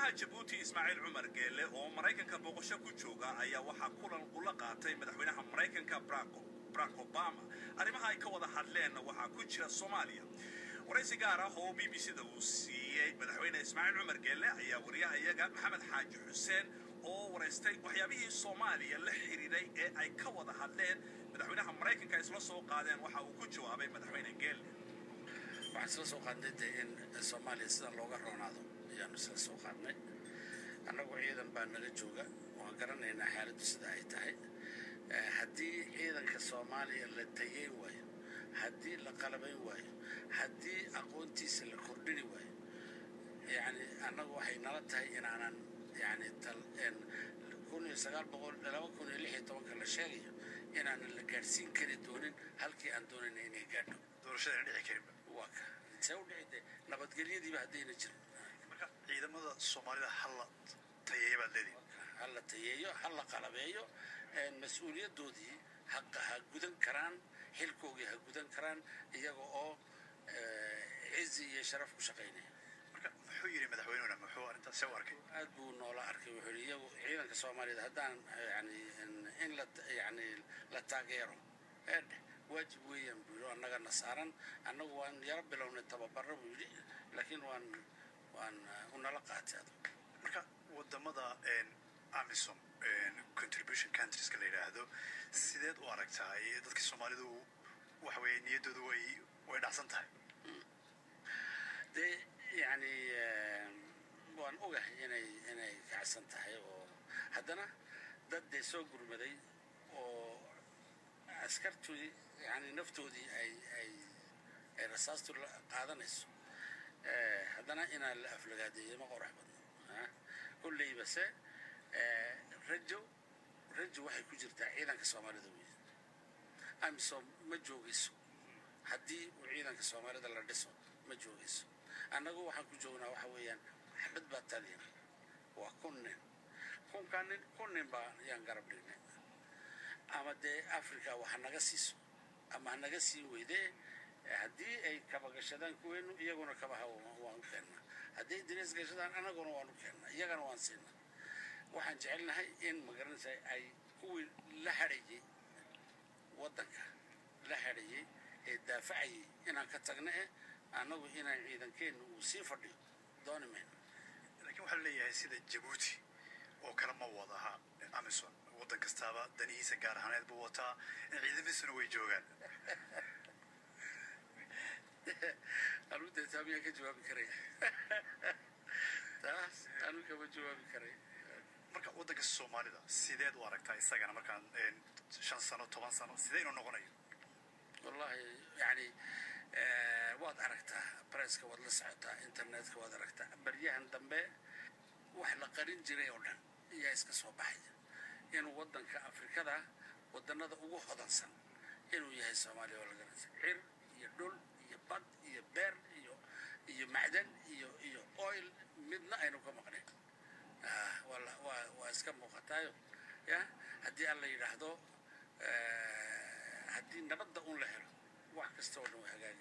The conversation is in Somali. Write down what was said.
madaxweynaha Djibouti Ismaaciil Cumar Geelle oo Mareykanka booqasho ku jooga ayaa waxa kulan ula qaatay madaxweynaha Mareykanka Barack Obama arrimaha ay ka wada hadleen waxa ku jira Soomaaliya waraysi gaar ah oo BBC-da uu siiyay madaxweyne Ismaaciil Cumar Geelle ayaa wariyaha iyaga Maxamed Xaaji Xuseen oo waraystay waxyaabihii Soomaaliya la xiriiray ee ay ka wada hadleen madaxweynaha Mareykanka isla soo qaadeen waxa uu ku jawaabay madaxweyne Geelle waxaan soo qaadnay in Soomaaliya sida looga roonaado ayaan soo qaadnay annagu ciidan baa naga jooga waan garanaynaa xaaladdu sida ay tahay haddii ciidanka Soomaaliya la tayay waayo haddii la qalabayn waayo haddii aqoontiisa la kordhini waayo yani annagu waxay nala tahay inaanan yani kun iyo sagaal boqol 2016 la sheegayo inaanan la gaarsiin kari doonin halkii aan doonayna inay gaadho doorashada dhici karin waka soo dhicday nabadgelyadiiba hadayna jirin marka ciidamada Soomaalida hal tayeeyo hal qalabeeyo mas'uuliyadoodii ha gudan karaan xilkoogii ha gudan karaan iyaga oo cizi iyo sharaf ku shaqeynaya marka wuxuu yiri madaxweynuhu muxuu arinta soo arkay aad buu noola arkay wuxuu iyagu ciidanka Soomaalida hadaan in la taageero واجب ويان بيرو أننا نسارن أنه وان يرب لون تببره بيجي لكن وان ونلقات هذا. مركا ودمدا إن أميسوم إن contribution countries كليرة هذا سيدات واركتها يدك الصومالي دو وحوي نيدو دو ويدعسن تاي. ده يعني وان أوجه يعني كعسن تاي وهذانا ده سوق برمدي و عسكرتي يعني نفتودي أي رصاصة قادنيس هذانا إن الأفلقادية ما قرح بدنا كل شيء بس رجو واحد كجر تعيدا كسوامر دوي أمسو مجوجيسو هدي وعيدا كسوامر دلنا دسو مجوجيسو أنا جو واحد كجونا وحويان حبد باتالين وكونن كونن با ينقرب لنا أما ده أفريقيا وحنا قسيسو أما حنا قسي ويده هدي أي كباقشدان كوينو يجونا كباه وانكنا هدي دريس قشدان أنا جونا وانكنا يجونا وانسينا وحنجعلنا هاي إن مقرن سي أي هو لحريجي ودك لحريجي الدافعي إن كتجناه أنا وهنا إذا كان وصفر دون من لكن وحلا يهسيد جيبوتي وكلام واضحة أمازون ودك استابا دنيا سكار هناد بوتا عيد بسنو ويجوعان. أنا تسامي كجواب كريه. تاس أنا كجواب كريه. مركا ودك الصومالي ده سيدات واركتا يساقنا مركا 5 سنة 8 سنة سيدين ونقولي. والله يعني واد أركتها بريسك واد لسعتها إنترنت واد أركتها بريان دمبه وحلا قرين جري ولا ياسك صباحي إنه ودن كأفريقيا ده ودنا ده أوه خدنسن إنه يهي الصومالي ولا جنس حر يدل يبض يبر يمعدن أويل مدنا إنه كم قرين ولا واسكم مقطعه يا هدي الله يرحده هدي نبض أون لهره واحد كستونه حاجة